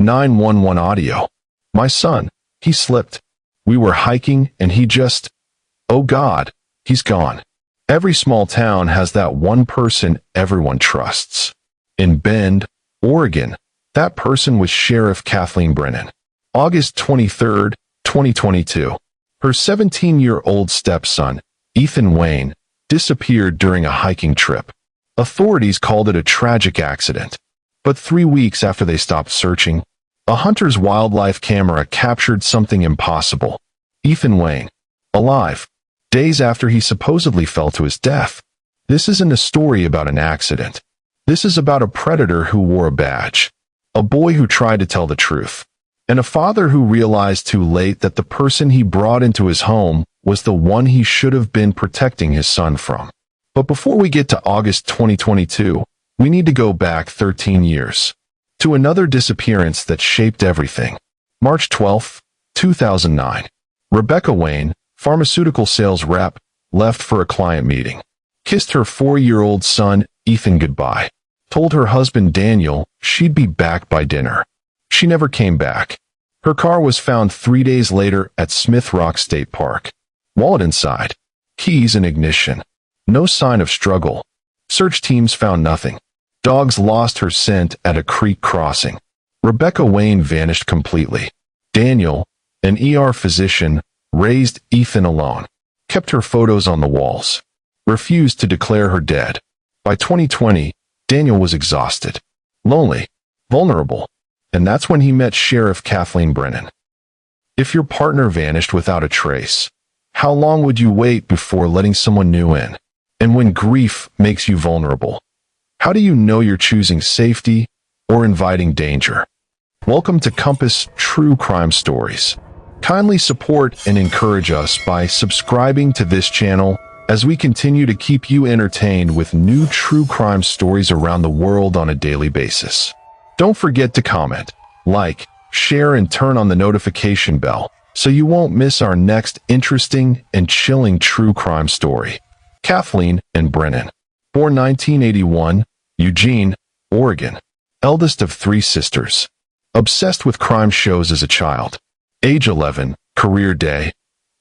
911 audio. My son, he slipped. We were hiking and he just, oh God, he's gone. Every small town has that one person everyone trusts. In Bend, Oregon, that person was Sheriff Kathleen Brennan. August 23, 2022. Her 17-year-old stepson, Ethan Wayne, disappeared during a hiking trip. Authorities called it a tragic accident. But 3 weeks after they stopped searching, a hunter's wildlife camera captured something impossible. Ethan Wayne, alive, days after he supposedly fell to his death. This isn't a story about an accident. This is about a predator who wore a badge, a boy who tried to tell the truth, and a father who realized too late that the person he brought into his home was the one he should have been protecting his son from. But before we get to August 2022, we need to go back 13 years to another disappearance that shaped everything. March 12, 2009. Rebecca Wayne, pharmaceutical sales rep, left for a client meeting. Kissed her 4-year-old son, Ethan, goodbye. Told her husband, Daniel, she'd be back by dinner. She never came back. Her car was found 3 days later at Smith Rock State Park. Wallet inside. Keys in ignition. No sign of struggle. Search teams found nothing. Dogs lost her scent at a creek crossing. Rebecca Wayne vanished completely. Daniel, an ER physician, raised Ethan alone. Kept her photos on the walls. Refused to declare her dead. By 2020, Daniel was exhausted, lonely, vulnerable, and that's when he met Sheriff Kathleen Brennan. If your partner vanished without a trace, how long would you wait before letting someone new in? And when grief makes you vulnerable, how do you know you're choosing safety or inviting danger? Welcome to Compass True Crime Stories. Kindly support and encourage us by subscribing to this channel as we continue to keep you entertained with new true crime stories around the world on a daily basis. Don't forget to comment, like, share, and turn on the notification bell so you won't miss our next interesting and chilling true crime story. Kathleen and Brennan. Born 1981, Eugene, Oregon. Eldest of 3 sisters. Obsessed with crime shows as a child. Age 11, career day.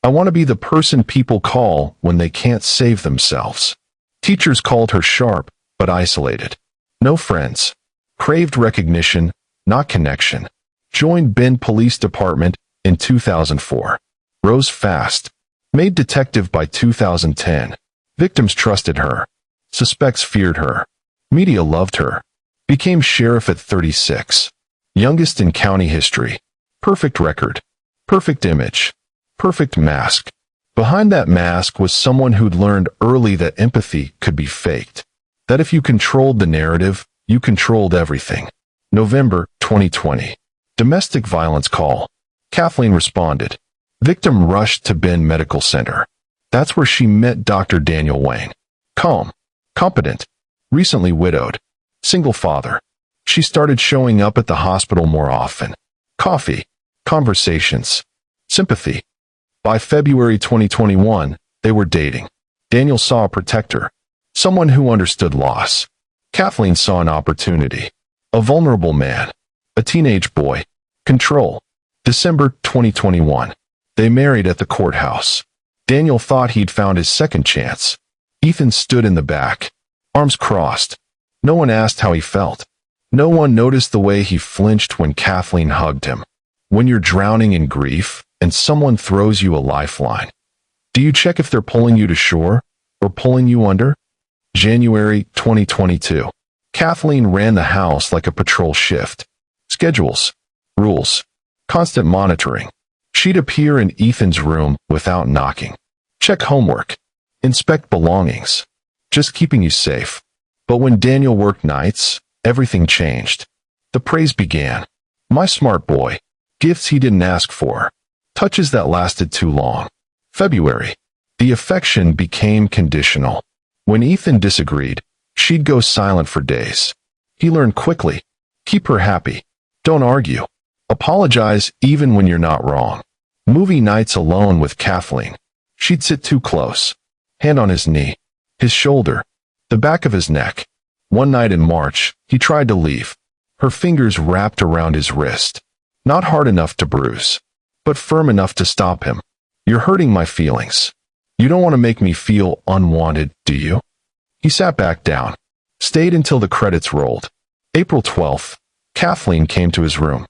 I want to be the person people call when they can't save themselves. Teachers called her sharp, but isolated. No friends. Craved recognition, not connection. Joined Bend Police Department in 2004. Rose fast. Made detective by 2010. Victims trusted her. Suspects feared her. Media loved her. Became sheriff at 36. Youngest in county history. Perfect record. Perfect image. Perfect mask. Behind that mask was someone who'd learned early that empathy could be faked. That if you controlled the narrative, you controlled everything. November 2020. Domestic violence call. Kathleen responded. Victim rushed to Bend Medical Center. That's where she met Dr. Daniel Wayne. Calm. Competent. Recently widowed. Single father. She started showing up at the hospital more often. Coffee. Conversations. Sympathy. By February 2021, they were dating. Daniel saw a protector. Someone who understood loss. Kathleen saw an opportunity. A vulnerable man. A teenage boy. Control. December 2021. They married at the courthouse. Daniel thought he'd found his second chance. Ethan stood in the back. Arms crossed. No one asked how he felt. No one noticed the way he flinched when Kathleen hugged him. When you're drowning in grief, and someone throws you a lifeline, do you check if they're pulling you to shore or pulling you under? January 2022. Kathleen ran the house like a patrol shift. Schedules, rules, constant monitoring. She'd appear in Ethan's room without knocking. Check homework. Inspect belongings. Just keeping you safe. But when Daniel worked nights, everything changed. The praise began. My smart boy. Gifts he didn't ask for. Touches that lasted too long. February. The affection became conditional. When Ethan disagreed, she'd go silent for days. He learned quickly. Keep her happy. Don't argue. Apologize even when you're not wrong. Movie nights alone with Kathleen. She'd sit too close. Hand on his knee. His shoulder. The back of his neck. One night in March, he tried to leave. Her fingers wrapped around his wrist. Not hard enough to bruise, but firm enough to stop him. You're hurting my feelings. You don't want to make me feel unwanted, do you? He sat back down. Stayed until the credits rolled. April 12th. Kathleen came to his room.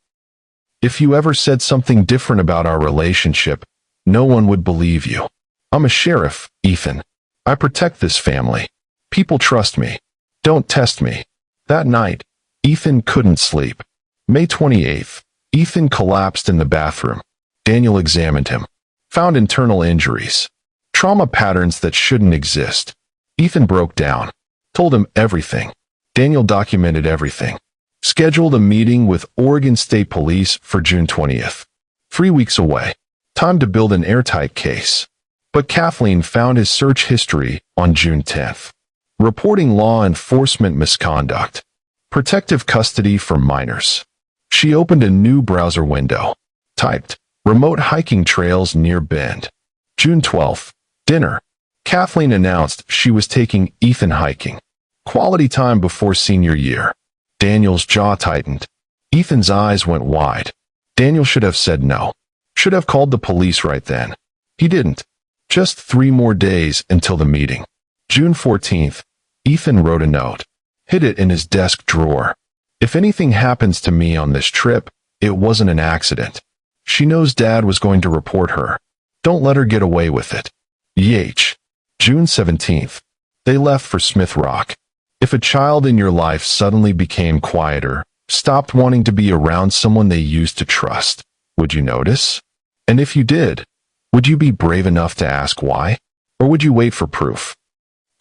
If you ever said something different about our relationship, no one would believe you. I'm a sheriff, Ethan. I protect this family. People trust me. Don't test me. That night, Ethan couldn't sleep. May 28th. Ethan collapsed in the bathroom. Daniel examined him. Found internal injuries. Trauma patterns that shouldn't exist. Ethan broke down. Told him everything. Daniel documented everything. Scheduled a meeting with Oregon State Police for June 20th. 3 weeks away. Time to build an airtight case. But Kathleen found his search history on June 10th. Reporting law enforcement misconduct. Protective custody for minors. She opened a new browser window. Typed, remote hiking trails near Bend. June 12th. Dinner. Kathleen announced she was taking Ethan hiking. Quality time before senior year. Daniel's jaw tightened. Ethan's eyes went wide. Daniel should have said no. Should have called the police right then. He didn't. Just 3 more days until the meeting. June 14th. Ethan wrote a note. Hid it in his desk drawer. If anything happens to me on this trip, it wasn't an accident. She knows Dad was going to report her. Don't let her get away with it. YH. June 17th. They left for Smith Rock. If a child in your life suddenly became quieter, stopped wanting to be around someone they used to trust, would you notice? And if you did, would you be brave enough to ask why? Or would you wait for proof?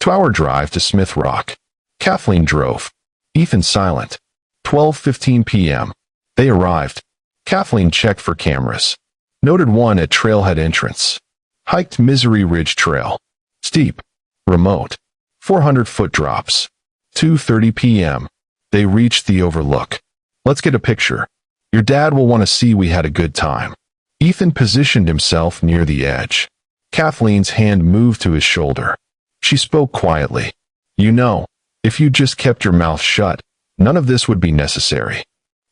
2-hour drive to Smith Rock. Kathleen drove. Ethan silent. 12:15 p.m. They arrived. Kathleen checked for cameras. Noted one at trailhead entrance. Hiked Misery Ridge Trail. Steep. Remote. 400-foot drops. 2:30 p.m. They reached the overlook. Let's get a picture. Your dad will want to see we had a good time. Ethan positioned himself near the edge. Kathleen's hand moved to his shoulder. She spoke quietly. You know, if you just kept your mouth shut, none of this would be necessary.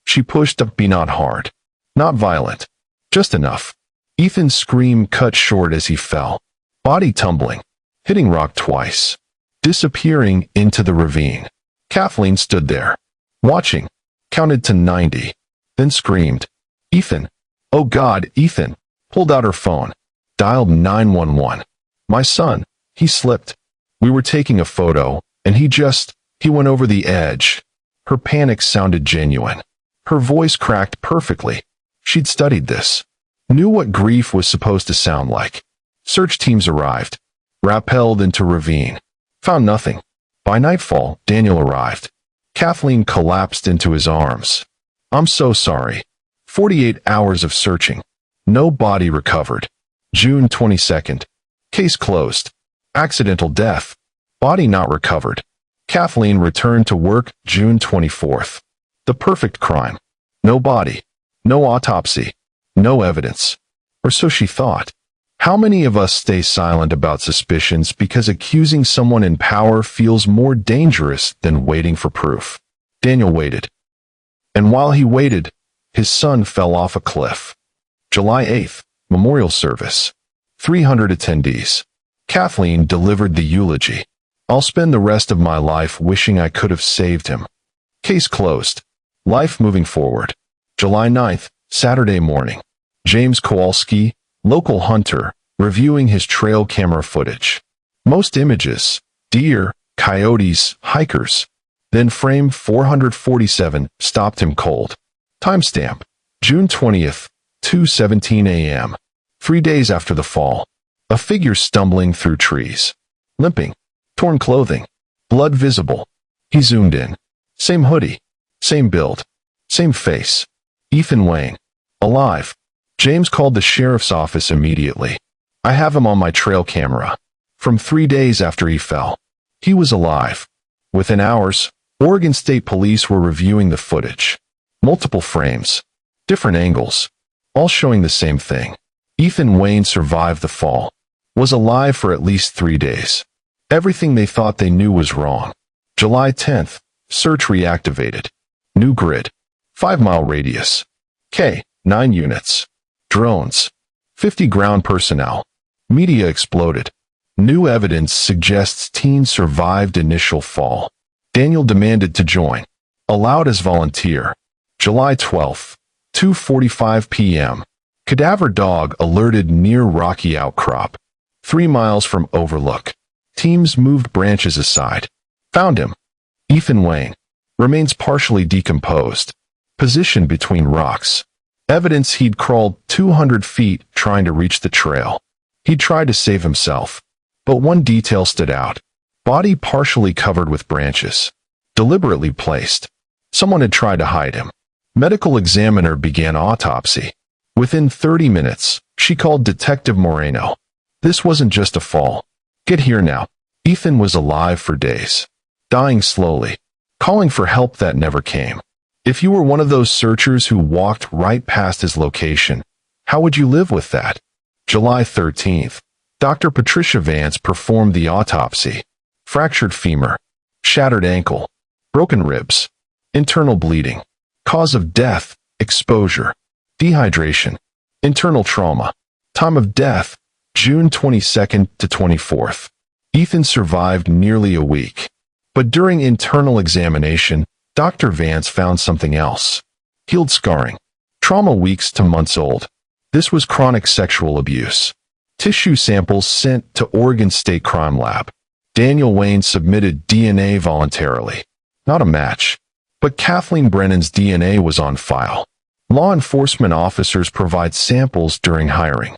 She pushed up, be not hard. Not violent. Just enough. Ethan's scream cut short as he fell. Body tumbling. Hitting rock twice. Disappearing into the ravine. Kathleen stood there. Watching. Counted to 90. Then screamed. Ethan. Oh God, Ethan. Pulled out her phone. Dialed 911. My son. He slipped. We were taking a photo, and he went over the edge. Her panic sounded genuine. Her voice cracked perfectly. She'd studied this. Knew what grief was supposed to sound like. Search teams arrived. Rappelled into ravine. Found nothing. By nightfall, Daniel arrived. Kathleen collapsed into his arms. I'm so sorry. 48 hours of searching. No body recovered. June 22nd. Case closed. Accidental death. Body not recovered. Kathleen returned to work June 24th. The perfect crime. No body. No autopsy. No evidence. Or so she thought. How many of us stay silent about suspicions because accusing someone in power feels more dangerous than waiting for proof? Daniel waited. And while he waited, his son fell off a cliff. July 8th, memorial service. 300 attendees. Kathleen delivered the eulogy. I'll spend the rest of my life wishing I could have saved him. Case closed. Life moving forward. July 9th, Saturday morning. James Kowalski, local hunter, reviewing his trail camera footage. Most images, deer, coyotes, hikers. Then frame 447 stopped him cold. Timestamp, June 20th, 2:17 a.m. 3 days after the fall. A figure stumbling through trees. Limping. Torn clothing. Blood visible. He zoomed in. Same hoodie. Same build. Same face. Ethan Wayne. Alive. James called the sheriff's office immediately. I have him on my trail camera. From 3 days after he fell. He was alive. Within hours, Oregon State Police were reviewing the footage. Multiple frames. Different angles. All showing the same thing. Ethan Wayne survived the fall. Was alive for at least 3 days. Everything they thought they knew was wrong. July 10th. Search reactivated. New grid. 5-mile radius. K. 9 units. Drones. 50 ground personnel. Media exploded. New evidence suggests teen survived initial fall. Daniel demanded to join. Allowed as volunteer. July 12, 2:45 p.m. Cadaver dog alerted near rocky outcrop. 3 miles from overlook. Teams moved branches aside. Found him. Ethan Wayne. Remains partially decomposed. Positioned between rocks. Evidence he'd crawled 200 feet trying to reach the trail. He'd tried to save himself. But one detail stood out. Body partially covered with branches. Deliberately placed. Someone had tried to hide him. Medical examiner began autopsy. Within 30 minutes, she called Detective Moreno. This wasn't just a fall. Get here now. Ethan was alive for days. Dying slowly. Calling for help that never came. If you were one of those searchers who walked right past his location, how would you live with that? July 13th. Dr. Patricia Vance performed the autopsy. Fractured femur. Shattered ankle. Broken ribs. Internal bleeding. Cause of death, exposure. Dehydration. Internal trauma. Time of death, June 22nd to 24th. Ethan survived nearly a week. But during internal examination, Dr. Vance found something else. Healed scarring. Trauma weeks to months old. This was chronic sexual abuse. Tissue samples sent to Oregon State Crime Lab. Daniel Wayne submitted DNA voluntarily. Not a match. But Kathleen Brennan's DNA was on file. Law enforcement officers provide samples during hiring.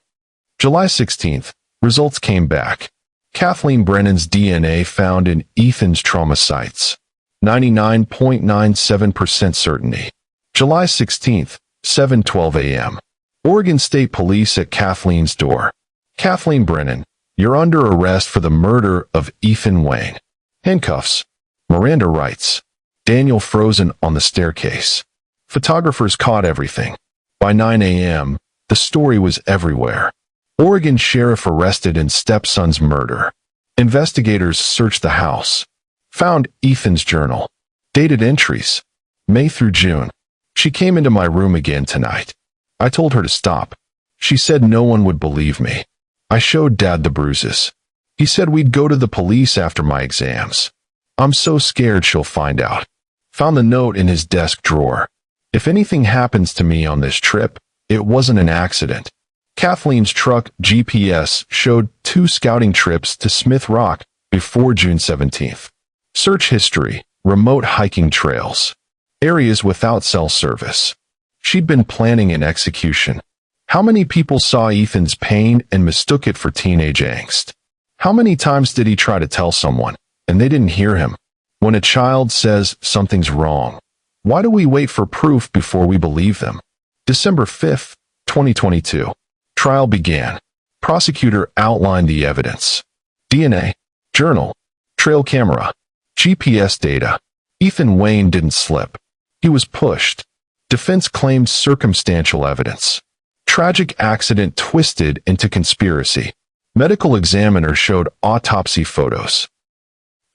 July 16th, results came back. Kathleen Brennan's DNA found in Ethan's trauma sites. 99.97% certainty. July 16th, 7:12 a.m. Oregon State Police at Kathleen's door. Kathleen Brennan, you're under arrest for the murder of Ethan Wayne. Handcuffs. Miranda rights. Daniel frozen on the staircase. Photographers caught everything. By 9 a.m., the story was everywhere. Oregon sheriff arrested in stepson's murder. Investigators searched the house. Found Ethan's journal. Dated entries. May through June. She came into my room again tonight. I told her to stop. She said no one would believe me. I showed Dad the bruises. He said we'd go to the police after my exams. I'm so scared she'll find out. Found the note in his desk drawer. If anything happens to me on this trip, it wasn't an accident. Kathleen's truck GPS showed 2 scouting trips to Smith Rock before June 17th. Search history, remote hiking trails. Areas without cell service. She'd been planning an execution. How many people saw Ethan's pain and mistook it for teenage angst? How many times did he try to tell someone, and they didn't hear him? When a child says something's wrong, why do we wait for proof before we believe them? December 5th, 2022. Trial began. Prosecutor outlined the evidence. DNA, journal, trail camera, GPS data. Ethan Wayne didn't slip. He was pushed. Defense claimed circumstantial evidence. Tragic accident twisted into conspiracy. Medical examiner showed autopsy photos.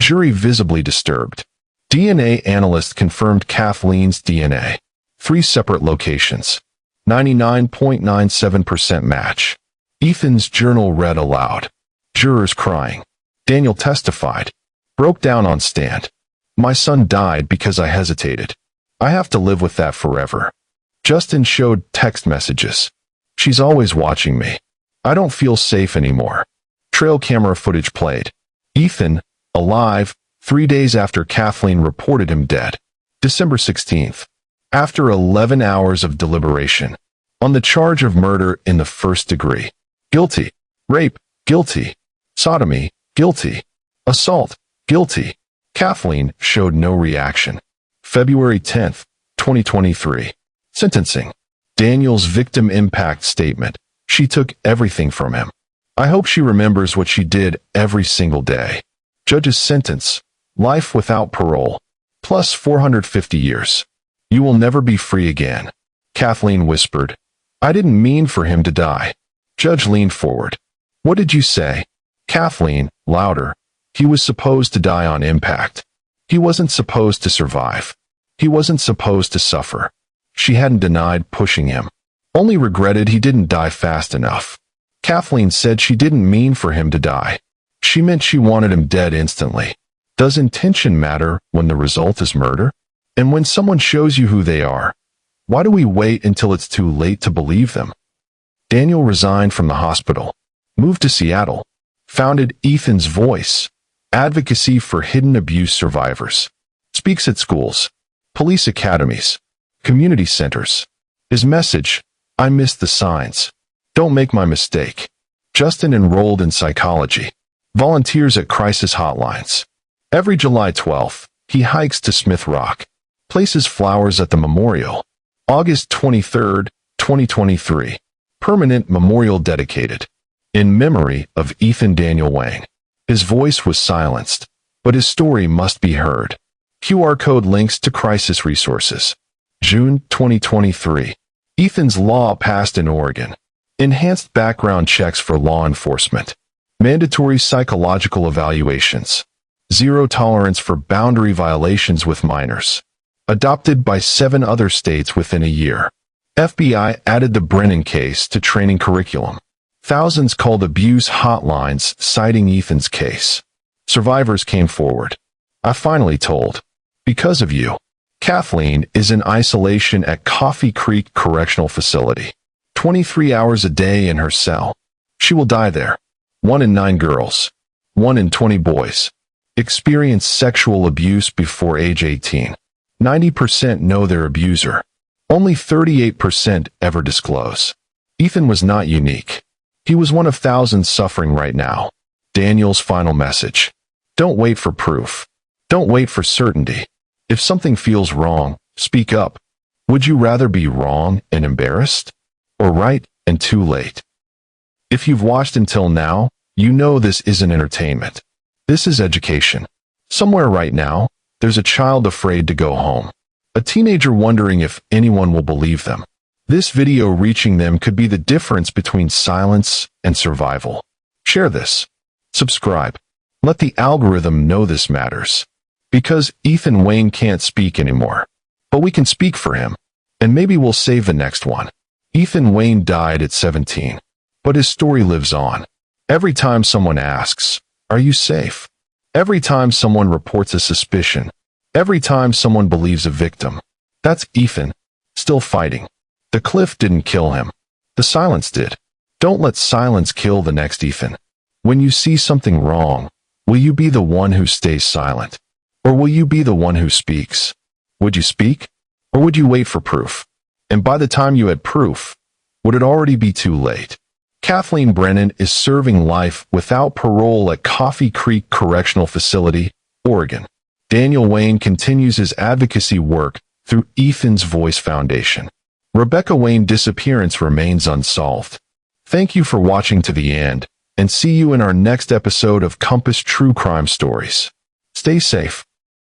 Jury visibly disturbed. DNA analyst confirmed Kathleen's DNA. 3 separate locations. 99.97% match. Ethan's journal read aloud. Jurors crying. Daniel testified. Broke down on stand. My son died because I hesitated. I have to live with that forever. Justin showed text messages. She's always watching me. I don't feel safe anymore. Trail camera footage played. Ethan, alive, 3 days after Kathleen reported him dead. December 16th. After 11 hours of deliberation. On the charge of murder in the first degree. Guilty. Rape. Guilty. Sodomy. Guilty. Assault. Guilty. Kathleen showed no reaction. February 10th, 2023. Sentencing. Daniel's victim impact statement. She took everything from him. I hope she remembers what she did every single day. Judge's sentence. Life without parole. Plus 450 years. You will never be free again. Kathleen whispered. I didn't mean for him to die. Judge leaned forward. What did you say? Kathleen, louder. He was supposed to die on impact. He wasn't supposed to survive. He wasn't supposed to suffer. She hadn't denied pushing him, only regretted he didn't die fast enough. Kathleen said she didn't mean for him to die. She meant she wanted him dead instantly. Does intention matter when the result is murder? And when someone shows you who they are, why do we wait until it's too late to believe them? Daniel resigned from the hospital, moved to Seattle, founded Ethan's Voice, advocacy for hidden abuse survivors, speaks at schools, police academies, community centers. His message: I missed the signs. Don't make my mistake. Justin enrolled in psychology, volunteers at crisis hotlines. Every July 12th, he hikes to Smith Rock, places flowers at the memorial. August 23, 2023, permanent memorial dedicated. In memory of Ethan Daniel Wayne. His voice was silenced, but his story must be heard. QR code links to crisis resources. June 2023. Ethan's law passed in Oregon. Enhanced background checks for law enforcement. Mandatory psychological evaluations. Zero tolerance for boundary violations with minors. Adopted by 7 other states within a year. FBI added the Brennan case to training curriculum. Thousands called abuse hotlines citing Ethan's case. Survivors came forward. I finally told. Because of you. Kathleen is in isolation at Coffee Creek Correctional Facility. 23 hours a day in her cell. She will die there. 1 in 9 girls. 1 in 20 boys. Experience sexual abuse before age 18. 90% know their abuser. Only 38% ever disclose. Ethan was not unique. He was one of thousands suffering right now. Daniel's final message. Don't wait for proof. Don't wait for certainty. If something feels wrong, speak up. Would you rather be wrong and embarrassed? Or right and too late? If you've watched until now, you know this isn't entertainment. This is education. Somewhere right now, there's a child afraid to go home. A teenager wondering if anyone will believe them. This video reaching them could be the difference between silence and survival. Share this. Subscribe. Let the algorithm know this matters. Because Ethan Wayne can't speak anymore. But we can speak for him. And maybe we'll save the next one. Ethan Wayne died at 17. But his story lives on. Every time someone asks, are you safe? Every time someone reports a suspicion. Every time someone believes a victim. That's Ethan. Still fighting. The cliff didn't kill him. The silence did. Don't let silence kill the next Ethan. When you see something wrong, will you be the one who stays silent? Or will you be the one who speaks? Would you speak? Or would you wait for proof? And by the time you had proof, would it already be too late? Kathleen Brennan is serving life without parole at Coffee Creek Correctional Facility, Oregon. Daniel Wayne continues his advocacy work through Ethan's Voice Foundation. Rebecca Wayne's disappearance remains unsolved. Thank you for watching to the end, and see you in our next episode of Compass True Crime Stories. Stay safe.